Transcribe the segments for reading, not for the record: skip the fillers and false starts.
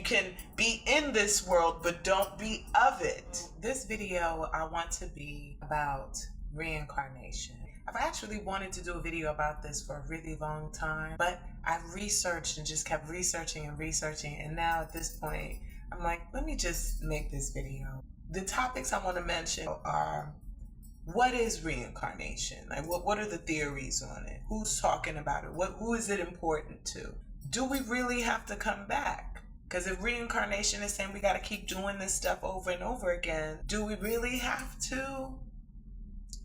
can be in this world, but don't be of it. This video, I want to be about reincarnation. I've actually wanted to do a video about this for a really long time, but I've researched and just kept researching and researching, and now at this point, I'm like, let me just make this video. The topics I want to mention are, what is reincarnation? Like, what are the theories on it? Who's talking about it? Who is it important to? Do we really have to come back? Because if reincarnation is saying we got to keep doing this stuff over and over again, do we really have to?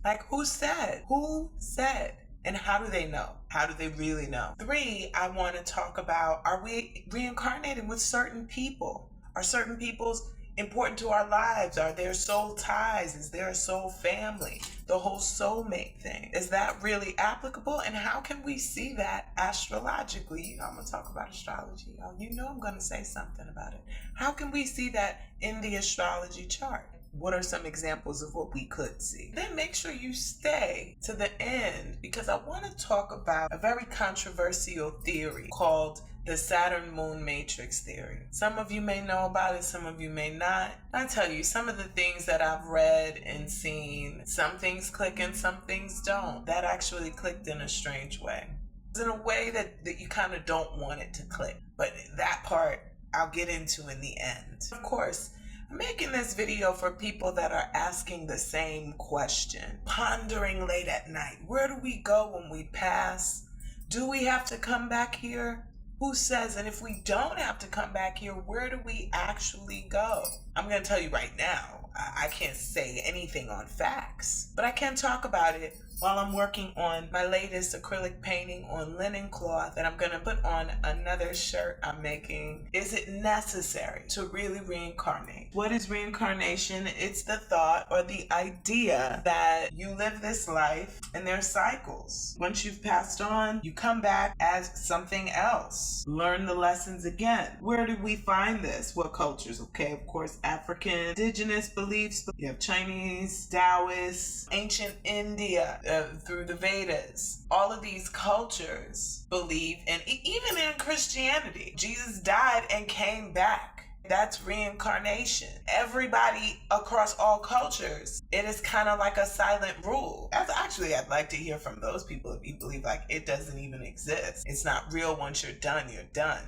Like, who said? Who said? And how do they know? How do they really know? 3, I want to talk about, are we reincarnated with certain people? Are certain people's important to our lives? Are there soul ties? Is there a soul family? The whole soulmate thing. Is that really applicable? And how can we see that astrologically? You know, I'm going to talk about astrology. You know I'm going to say something about it. How can we see that in the astrology chart? What are some examples of what we could see? Then make sure you stay to the end, because I want to talk about a very controversial theory called the Saturn Moon Matrix theory. Some of you may know about it, some of you may not. I tell you, some of the things that I've read and seen, some things click and some things don't. That actually clicked in a strange way. It's in a way that you kind of don't want it to click. But that part I'll get into in the end. Of course, I'm making this video for people that are asking the same question, pondering late at night. Where do we go when we pass? Do we have to come back here? Who says? And if we don't have to come back here, where do we actually go? I'm going to tell you right now, I can't say anything on facts, but I can talk about it while I'm working on my latest acrylic painting on linen cloth that I'm going to put on another shirt I'm making. Is it necessary to really reincarnate? What is reincarnation? It's the thought or the idea that you live this life and there are cycles. Once you've passed on, you come back as something else. Learn the lessons again. Where do we find this? What cultures? Okay, of course, African, indigenous beliefs. You have Chinese, Taoist, ancient India, through the Vedas. All of these cultures believe, and even in Christianity, Jesus died and came back. That's reincarnation. Everybody across all cultures, it is kind of like a silent rule. That's actually, I'd like to hear from those people if you believe like it doesn't even exist. It's not real. Once you're done, you're done.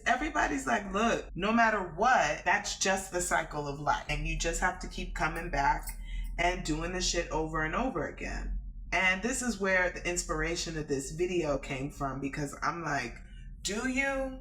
Everybody's like, look, no matter what, that's just the cycle of life. And you just have to keep coming back and doing the shit over and over again. And this is where the inspiration of this video came from, because I'm like, do you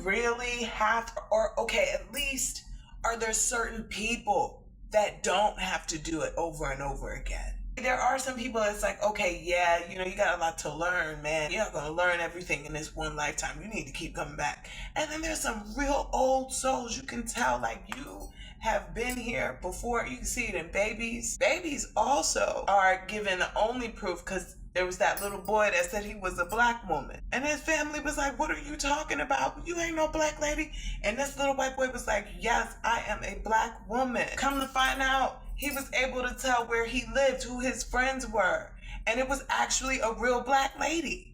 really have to, or okay, at least are there certain people that don't have to do it over and over again? There are some people that's like, okay, yeah, you know, you got a lot to learn, man. You're not going to learn everything in this one lifetime. You need to keep coming back. And then there's some real old souls. You can tell, like, you have been here before. You can see it in babies. Babies also are given the only proof because there was that little boy that said he was a black woman. And his family was like, what are you talking about? You ain't no black lady. And this little white boy was like, yes, I am a black woman. Come to find out, he was able to tell where he lived, who his friends were. And it was actually a real black lady.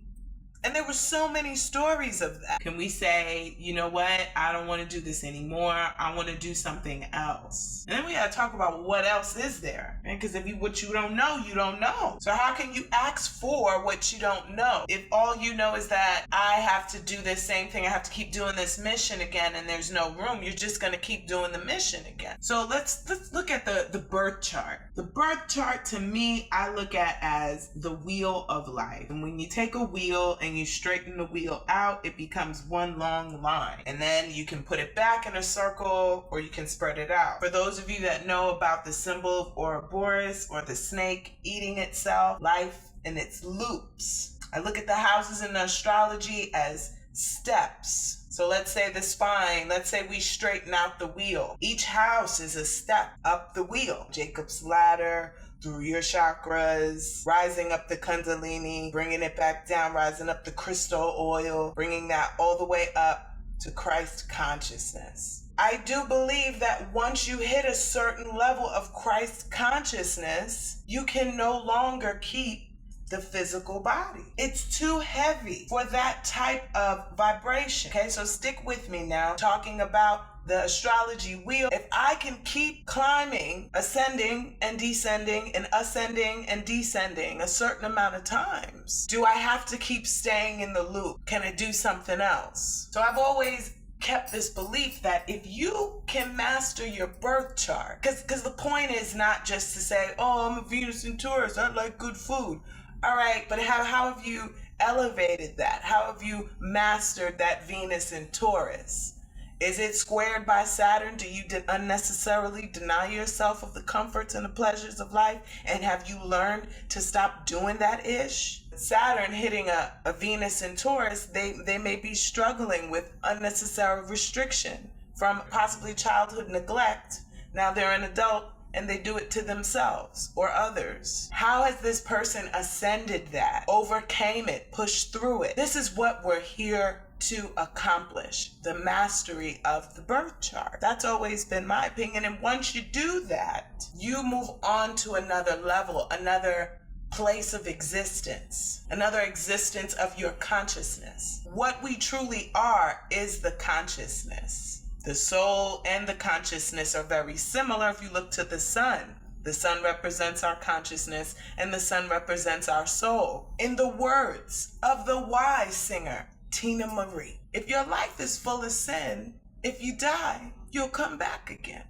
And there were so many stories of that. Can we say, you know what? I don't want to do this anymore. I want to do something else. And then we got to talk about what else is there. Because if what you don't know, you don't know. So how can you ask for what you don't know? If all you know is that I have to do this same thing, I have to keep doing this mission again, and there's no room, you're just going to keep doing the mission again. So let's look at the birth chart. The birth chart, to me, I look at as the wheel of life. And when you take a wheel and you straighten the wheel out, it becomes one long line. And then you can put it back in a circle, or you can spread it out. For those of you that know about the symbol of Ouroboros, or the snake eating itself, life in its loops. I look at the houses in the astrology as steps. So let's say the spine, let's say we straighten out the wheel. Each house is a step up the wheel. Jacob's ladder, through your chakras, rising up the kundalini, bringing it back down, rising up the crystal oil, bringing that all the way up to Christ consciousness. I do believe that once you hit a certain level of Christ consciousness, you can no longer keep the physical body. It's too heavy for that type of vibration. Okay, so stick with me now, talking about the astrology wheel. If I can keep climbing, ascending and descending and ascending and descending a certain amount of times, do I have to keep staying in the loop? Can I do something else? So I've always kept this belief that if you can master your birth chart, because the point is not just to say, oh, I'm a Venus in Taurus, I like good food. All right, but how have you elevated that? How have you mastered that Venus in Taurus? Is it squared by Saturn? Do you unnecessarily deny yourself of the comforts and the pleasures of life? And have you learned to stop doing that ish? Saturn hitting a Venus in Taurus, they may be struggling with unnecessary restriction from possibly childhood neglect. Now they're an adult and they do it to themselves or others. How has this person ascended that, overcame it, pushed through it? This is what we're here to accomplish, the mastery of the birth chart. That's always been my opinion. And once you do that, you move on to another level, another place of existence, another existence of your consciousness. What we truly are is the consciousness. The soul and the consciousness are very similar if you look to the sun. The sun represents our consciousness and the sun represents our soul. In the words of the wise singer, Tina Marie, if your life is full of sin, if you die, you'll come back again.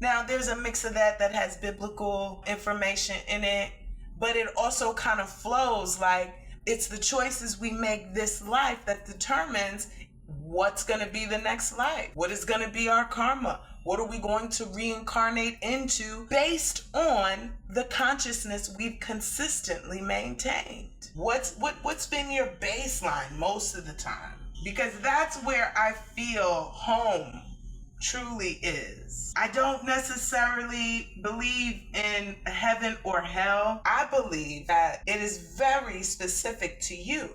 Now, there's a mix of that has biblical information in it, but it also kind of flows like it's the choices we make this life that determines what's going to be the next life. What is going to be our karma? What are we going to reincarnate into based on the consciousness we've consistently maintained? What's been your baseline most of the time? Because that's where I feel home truly is. I don't necessarily believe in heaven or hell. I believe that it is very specific to you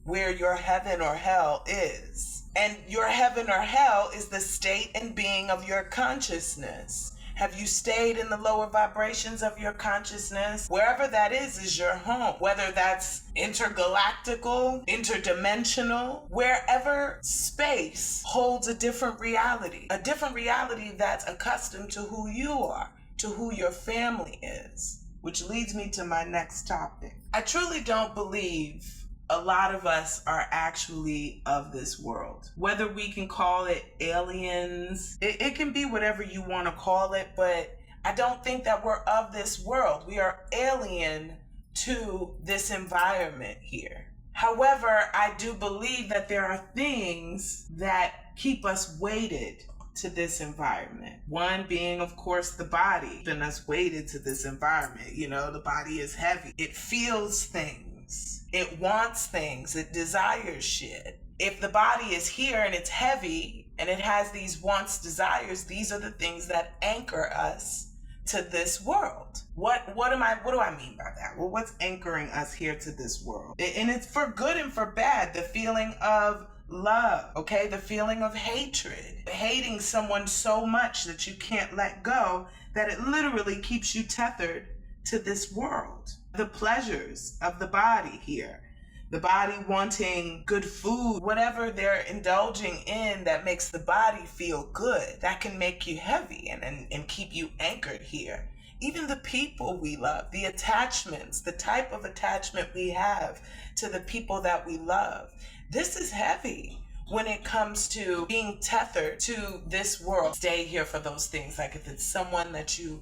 where your heaven or hell is. And your heaven or hell is the state and being of your consciousness. Have you stayed in the lower vibrations of your consciousness? Wherever that is your home. Whether that's intergalactical, interdimensional, wherever space holds a different reality that's accustomed to who you are, to who your family is. Which leads me to my next topic. I truly don't believe a lot of us are actually of this world. Whether we can call it aliens, it can be whatever you want to call it, but I don't think that we're of this world. We are alien to this environment here. However, I do believe that there are things that keep us weighted to this environment. One being, of course, the body, and us weighted to this environment. You know, the body is heavy. It feels things. It wants things. It desires shit. If the body is here and it's heavy and it has these wants, desires, these are the things that anchor us to this world. What do I mean by that? Well, what's anchoring us here to this world? And it's for good and for bad. The feeling of love, okay? The feeling of hatred. Hating someone so much that you can't let go, that it literally keeps you tethered to this world. The pleasures of the body here. The body wanting good food, whatever they're indulging in that makes the body feel good, that can make you heavy and keep you anchored here. Even the people we love, the attachments, the type of attachment we have to the people that we love. This is heavy when it comes to being tethered to this world. Stay here for those things. Like if it's someone that you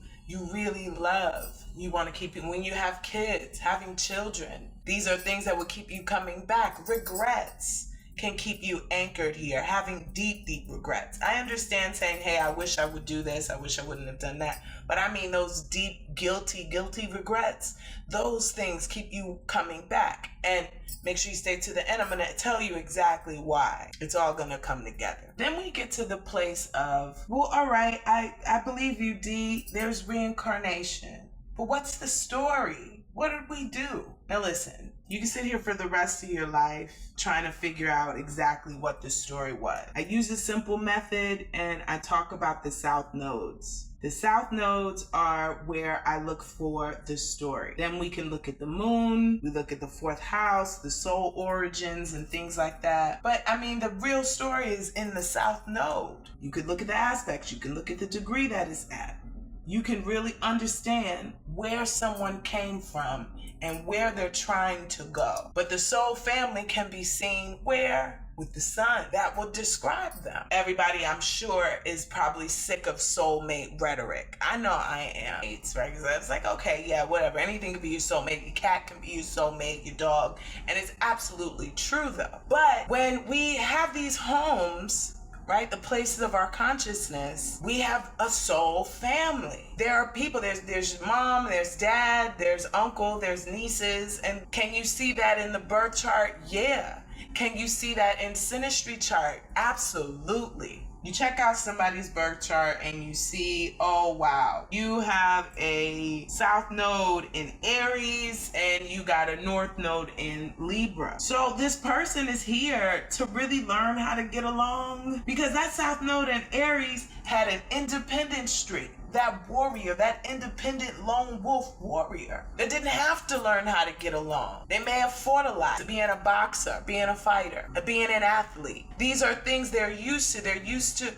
really love, you want to keep it. When you have kids, having children, these are things that will keep you coming back. Regrets can keep you anchored here, having deep, deep regrets. I understand saying, hey, I wish I would do this. I wish I wouldn't have done that. But I mean those deep, guilty regrets. Those things keep you coming back. And make sure you stay to the end. I'm going to tell you exactly why. It's all going to come together. Then we get to the place of, well, all right, I believe you, D. There's reincarnation. But what's the story? What did we do? Now listen, you can sit here for the rest of your life trying to figure out exactly what the story was. I use a simple method and I talk about the south nodes. The south nodes are where I look for the story. Then we can look at the moon, we look at the fourth house, the soul origins and things like that. But I mean, the real story is in the south node. You could look at the aspects, you can look at the degree that it's at. You can really understand where someone came from and where they're trying to go. But the soul family can be seen where? With the sun. That will describe them. Everybody, I'm sure, is probably sick of soulmate rhetoric. I know I am. It's right, because it's like, okay, yeah, whatever. Anything can be your soulmate. Your cat can be your soulmate, your dog. And it's absolutely true, though. But when we have these homes, right, the places of our consciousness, we have a soul family. There are people, there's mom, there's dad, there's uncle, there's nieces, and can you see that in the birth chart? Yeah. Can you see that in synastry chart? Absolutely. You check out somebody's birth chart and you see, oh wow, you have a south node in Aries and you got a north node in Libra. So this person is here to really learn how to get along, because that south node in Aries had an independent streak. That warrior, that independent lone wolf warrior that didn't have to learn how to get along. They may have fought a lot, being a boxer, being a fighter, being an athlete. These are things they're used to. They're used to,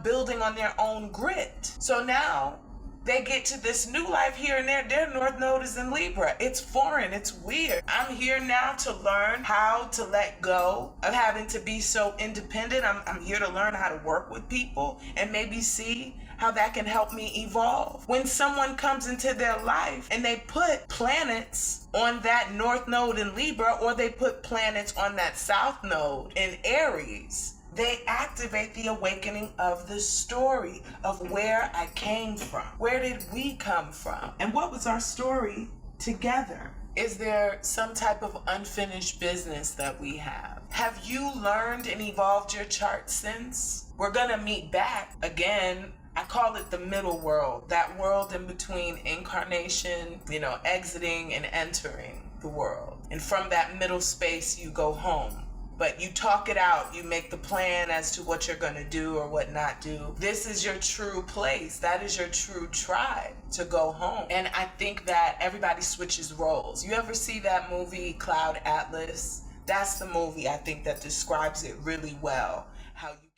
building on their own grit. So now they get to this new life here and there. Their north node is in Libra. It's foreign. It's weird. I'm here now to learn how to let go of having to be so independent. I'm here to learn how to work with people and maybe see how that can help me evolve. When someone comes into their life and they put planets on that north node in Libra, or they put planets on that south node in Aries, they activate the awakening of the story of where I came from. Where did we come from? And what was our story together? Is there some type of unfinished business that we have? Have you learned and evolved your chart since? We're gonna meet back again. I call it the middle world, that world in between incarnation, exiting and entering the world. And from that middle space, you go home. But you talk it out, you make the plan as to what you're gonna do or what not do. This is your true place. That is your true tribe to go home. And I think that everybody switches roles. You ever see that movie, Cloud Atlas? That's the movie I think that describes it really well. How you